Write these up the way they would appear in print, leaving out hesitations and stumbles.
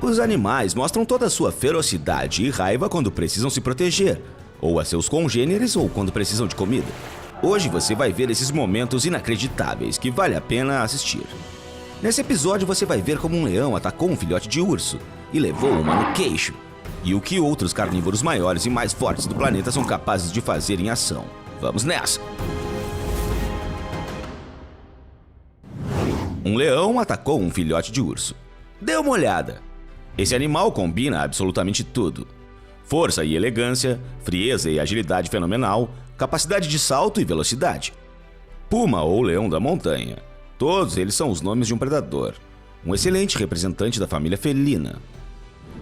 Os animais mostram toda a sua ferocidade e raiva quando precisam se proteger, ou a seus congêneres ou quando precisam de comida. Hoje você vai ver esses momentos inacreditáveis que vale a pena assistir. Nesse episódio você vai ver como um leão atacou um filhote de urso e levou uma no queixo, e o que outros carnívoros maiores e mais fortes do planeta são capazes de fazer em ação. Vamos nessa! Um leão atacou um filhote de urso. Dê uma olhada! Esse animal combina absolutamente tudo. Força e elegância, frieza e agilidade fenomenal, capacidade de salto e velocidade. Puma ou leão da montanha. Todos eles são os nomes de um predador. Um excelente representante da família felina.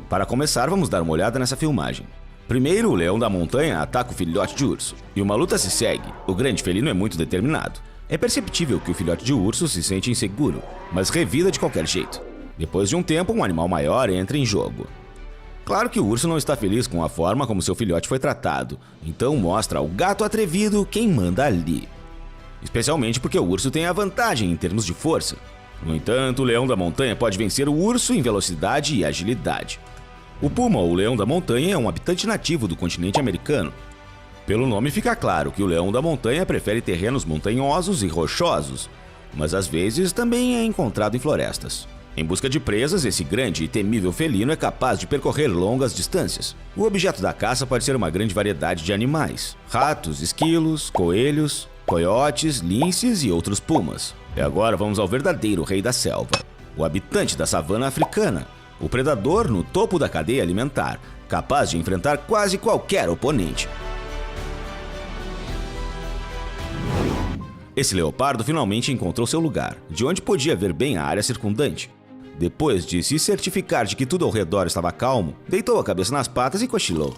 Para começar, vamos dar uma olhada nessa filmagem. Primeiro, o leão da montanha ataca o filhote de urso, e uma luta se segue. O grande felino é muito determinado. É perceptível que o filhote de urso se sente inseguro, mas revida de qualquer jeito. Depois de um tempo, um animal maior entra em jogo. Claro que o urso não está feliz com a forma como seu filhote foi tratado, então mostra ao gato atrevido quem manda ali. Especialmente porque o urso tem a vantagem em termos de força. No entanto, o leão da montanha pode vencer o urso em velocidade e agilidade. O puma ou leão da montanha é um habitante nativo do continente americano. Pelo nome fica claro que o leão da montanha prefere terrenos montanhosos e rochosos, mas às vezes também é encontrado em florestas. Em busca de presas, esse grande e temível felino é capaz de percorrer longas distâncias. O objeto da caça pode ser uma grande variedade de animais: ratos, esquilos, coelhos, coiotes, linces e outros pumas. E agora vamos ao verdadeiro rei da selva, o habitante da savana africana, o predador no topo da cadeia alimentar, capaz de enfrentar quase qualquer oponente. Esse leopardo finalmente encontrou seu lugar, de onde podia ver bem a área circundante. Depois de se certificar de que tudo ao redor estava calmo, deitou a cabeça nas patas e cochilou.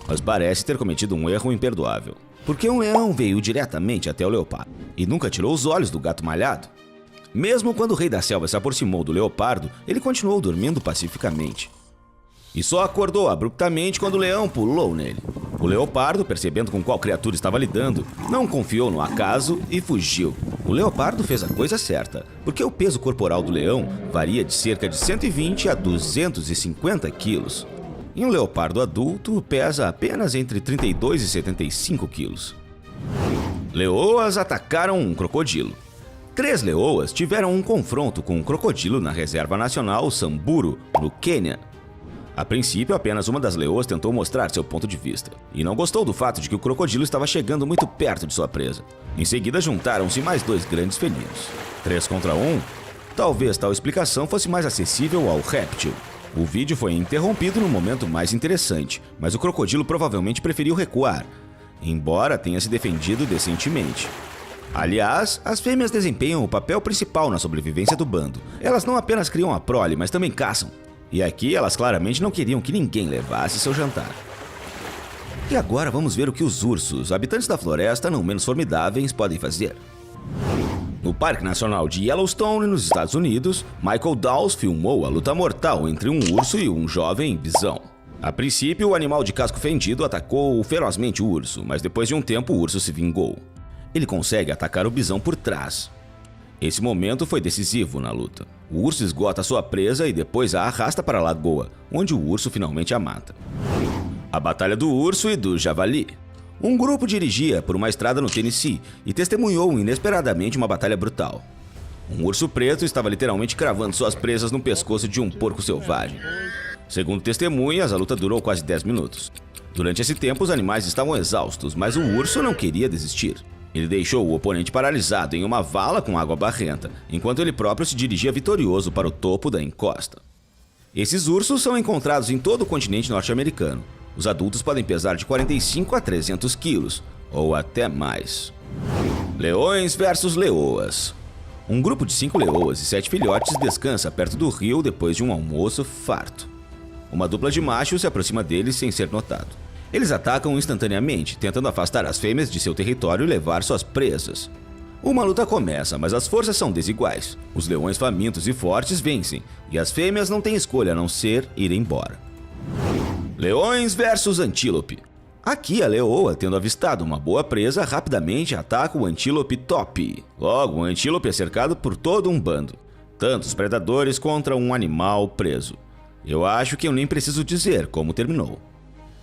Mas parece ter cometido um erro imperdoável, porque um leão veio diretamente até o leopardo e nunca tirou os olhos do gato malhado. Mesmo quando o rei da selva se aproximou do leopardo, ele continuou dormindo pacificamente. E só acordou abruptamente quando o leão pulou nele. O leopardo, percebendo com qual criatura estava lidando, não confiou no acaso e fugiu. O leopardo fez a coisa certa, porque o peso corporal do leão varia de cerca de 120 a 250 quilos. E um leopardo adulto pesa apenas entre 32 e 75 quilos. Leoas atacaram um crocodilo. 3 leoas tiveram um confronto com um crocodilo na Reserva Nacional Samburu, no Quênia. A princípio, apenas uma das leoas tentou mostrar seu ponto de vista, e não gostou do fato de que o crocodilo estava chegando muito perto de sua presa. Em seguida, juntaram-se mais 2 grandes felinos. 3 contra 1? Talvez tal explicação fosse mais acessível ao réptil. O vídeo foi interrompido no momento mais interessante, mas o crocodilo provavelmente preferiu recuar, embora tenha se defendido decentemente. Aliás, as fêmeas desempenham o papel principal na sobrevivência do bando. Elas não apenas criam a prole, mas também caçam. E aqui elas claramente não queriam que ninguém levasse seu jantar. E agora vamos ver o que os ursos, habitantes da floresta não menos formidáveis, podem fazer. No Parque Nacional de Yellowstone, nos Estados Unidos, Michael Dawes filmou a luta mortal entre um urso e um jovem bisão. A princípio, o animal de casco fendido atacou ferozmente o urso, mas depois de um tempo o urso se vingou. Ele consegue atacar o bisão por trás. Esse momento foi decisivo na luta. O urso esgota sua presa e depois a arrasta para a lagoa, onde o urso finalmente a mata. A batalha do urso e do javali. Um grupo dirigia por uma estrada no Tennessee e testemunhou inesperadamente uma batalha brutal. Um urso preto estava literalmente cravando suas presas no pescoço de um porco selvagem. Segundo testemunhas, a luta durou quase 10 minutos. Durante esse tempo, os animais estavam exaustos, mas o urso não queria desistir. Ele deixou o oponente paralisado em uma vala com água barrenta, enquanto ele próprio se dirigia vitorioso para o topo da encosta. Esses ursos são encontrados em todo o continente norte-americano. Os adultos podem pesar de 45 a 300 quilos, ou até mais. Leões versus leoas. Um grupo de 5 leoas e 7 filhotes descansa perto do rio depois de um almoço farto. Uma dupla de machos se aproxima deles sem ser notado. Eles atacam instantaneamente, tentando afastar as fêmeas de seu território e levar suas presas. Uma luta começa, mas as forças são desiguais. Os leões famintos e fortes vencem, e as fêmeas não têm escolha a não ser ir embora. Leões versus antílope. Aqui a leoa, tendo avistado uma boa presa, rapidamente ataca o antílope top. Logo, o antílope é cercado por todo um bando. tantos predadores contra um animal preso. Eu acho que eu nem preciso dizer como terminou.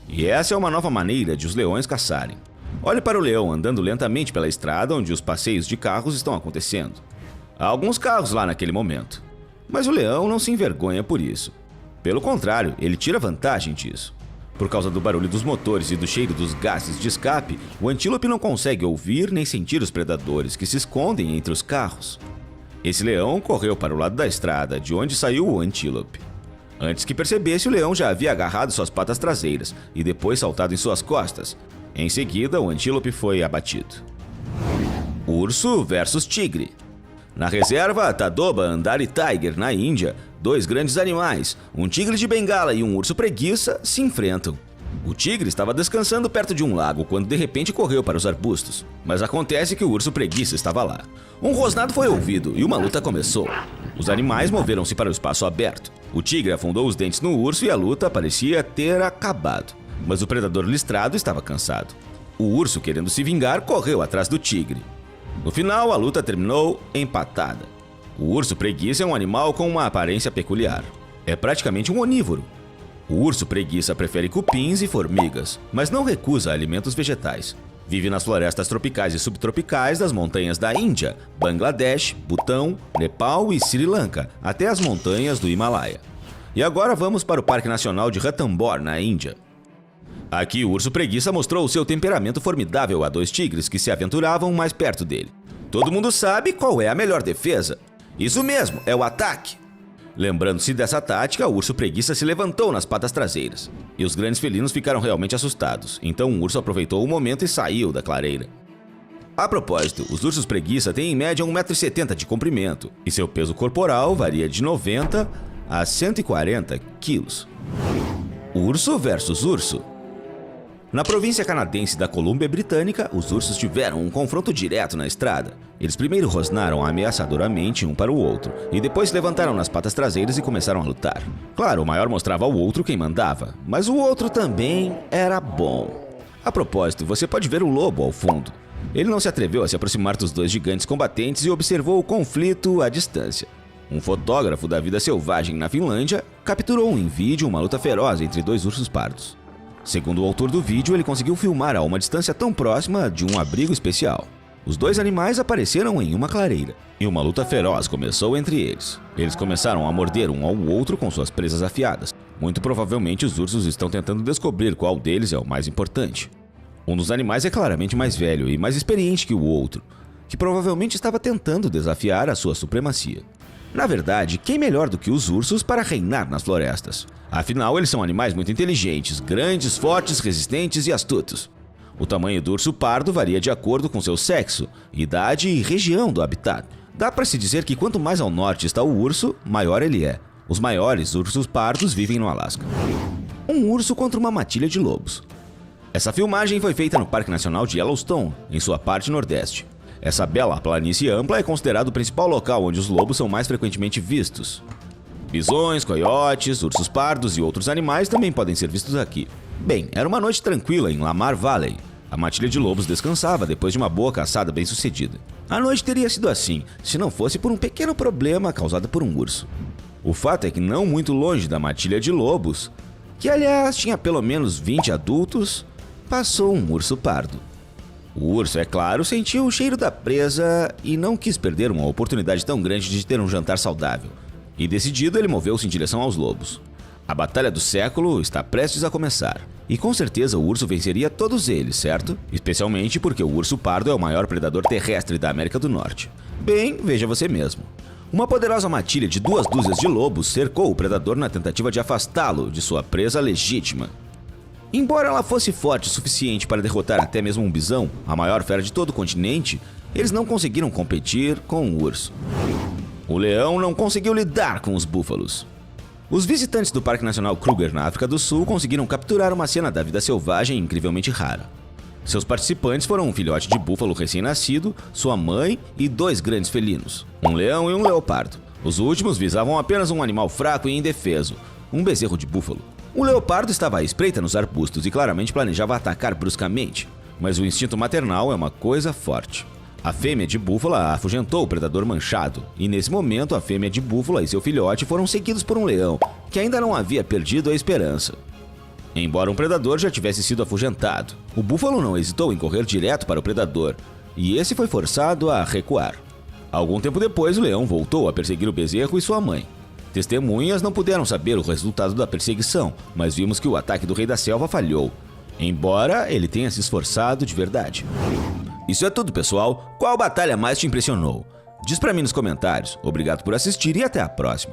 E essa é uma nova maneira de os leões caçarem. Olhe para o leão andando lentamente pela estrada onde os passeios de carros estão acontecendo. Há alguns carros lá naquele momento. Mas o leão não se envergonha por isso. Pelo contrário, ele tira vantagem disso. Por causa do barulho dos motores e do cheiro dos gases de escape, o antílope não consegue ouvir nem sentir os predadores que se escondem entre os carros. Esse leão correu para o lado da estrada, de onde saiu o antílope. Antes que percebesse, o leão já havia agarrado suas patas traseiras e depois saltado em suas costas. Em seguida, o antílope foi abatido. Urso versus tigre. Na reserva Tadoba Andhari Tiger, na Índia, dois grandes animais, um tigre de Bengala e um urso preguiça, se enfrentam. O tigre estava descansando perto de um lago quando de repente correu para os arbustos. Mas acontece que o urso preguiça estava lá. Um rosnado foi ouvido e uma luta começou. Os animais moveram-se para o espaço aberto. O tigre afundou os dentes no urso e a luta parecia ter acabado. Mas o predador listrado estava cansado. O urso, querendo se vingar, correu atrás do tigre. No final, a luta terminou empatada. O urso preguiça é um animal com uma aparência peculiar. É praticamente um onívoro. O urso preguiça prefere cupins e formigas, mas não recusa alimentos vegetais. Vive nas florestas tropicais e subtropicais das montanhas da Índia, Bangladesh, Butão, Nepal e Sri Lanka, até as montanhas do Himalaia. E agora vamos para o Parque Nacional de Ranthambore, na Índia. Aqui o urso preguiça mostrou o seu temperamento formidável a dois tigres que se aventuravam mais perto dele. Todo mundo sabe qual é a melhor defesa. Isso mesmo, é o ataque. Lembrando-se dessa tática, o urso preguiça se levantou nas patas traseiras. E os grandes felinos ficaram realmente assustados, então o urso aproveitou o momento e saiu da clareira. A propósito, os ursos preguiça têm em média 1,70 m de comprimento, e seu peso corporal varia de 90 a 140 quilos. Urso versus urso. Na província canadense da Colômbia Britânica, os ursos tiveram um confronto direto na estrada. Eles primeiro rosnaram ameaçadoramente um para o outro, e depois se levantaram nas patas traseiras e começaram a lutar. Claro, o maior mostrava ao outro quem mandava, mas o outro também era bom. A propósito, você pode ver o lobo ao fundo. Ele não se atreveu a se aproximar dos dois gigantes combatentes e observou o conflito à distância. Um fotógrafo da vida selvagem na Finlândia capturou em vídeo uma luta feroz entre dois ursos pardos. Segundo o autor do vídeo, ele conseguiu filmar a uma distância tão próxima de um abrigo especial. Os dois animais apareceram em uma clareira, e uma luta feroz começou entre eles. Eles começaram a morder um ao outro com suas presas afiadas. Muito provavelmente os ursos estão tentando descobrir qual deles é o mais importante. Um dos animais é claramente mais velho e mais experiente que o outro, que provavelmente estava tentando desafiar a sua supremacia. Na verdade, quem melhor do que os ursos para reinar nas florestas? Afinal, eles são animais muito inteligentes, grandes, fortes, resistentes e astutos. O tamanho do urso pardo varia de acordo com seu sexo, idade e região do habitat. Dá para se dizer que quanto mais ao norte está o urso, maior ele é. Os maiores ursos pardos vivem no Alasca. Um urso contra uma matilha de lobos. Essa filmagem foi feita no Parque Nacional de Yellowstone, em sua parte nordeste. Essa bela planície ampla é considerado o principal local onde os lobos são mais frequentemente vistos. Bisões, coiotes, ursos pardos e outros animais também podem ser vistos aqui. Bem, era uma noite tranquila em Lamar Valley. A matilha de lobos descansava depois de uma boa caçada bem-sucedida. A noite teria sido assim, se não fosse por um pequeno problema causado por um urso. O fato é que não muito longe da matilha de lobos, que aliás tinha pelo menos 20 adultos, passou um urso pardo. O urso, é claro, sentiu o cheiro da presa e não quis perder uma oportunidade tão grande de ter um jantar saudável. E decidido, ele moveu-se em direção aos lobos. A batalha do século está prestes a começar. E com certeza o urso venceria todos eles, certo? Especialmente porque o urso pardo é o maior predador terrestre da América do Norte. Bem, veja você mesmo. Uma poderosa matilha de 2 dúzias de lobos cercou o predador na tentativa de afastá-lo de sua presa legítima. Embora ela fosse forte o suficiente para derrotar até mesmo um bisão, a maior fera de todo o continente, eles não conseguiram competir com o urso. O leão não conseguiu lidar com os búfalos. Os visitantes do Parque Nacional Kruger, na África do Sul, conseguiram capturar uma cena da vida selvagem incrivelmente rara. Seus participantes foram um filhote de búfalo recém-nascido, sua mãe e 2 grandes felinos, um leão e um leopardo. Os últimos visavam apenas um animal fraco e indefeso, um bezerro de búfalo. O leopardo estava à espreita nos arbustos e claramente planejava atacar bruscamente, mas o instinto maternal é uma coisa forte. A fêmea de búfala afugentou o predador manchado, e nesse momento a fêmea de búfala e seu filhote foram seguidos por um leão, que ainda não havia perdido a esperança. Embora um predador já tivesse sido afugentado, o búfalo não hesitou em correr direto para o predador, e esse foi forçado a recuar. Algum tempo depois, o leão voltou a perseguir o bezerro e sua mãe. Testemunhas não puderam saber o resultado da perseguição, mas vimos que o ataque do rei da selva falhou, embora ele tenha se esforçado de verdade. Isso é tudo, pessoal. Qual batalha mais te impressionou? Diz pra mim nos comentários. Obrigado por assistir e até a próxima.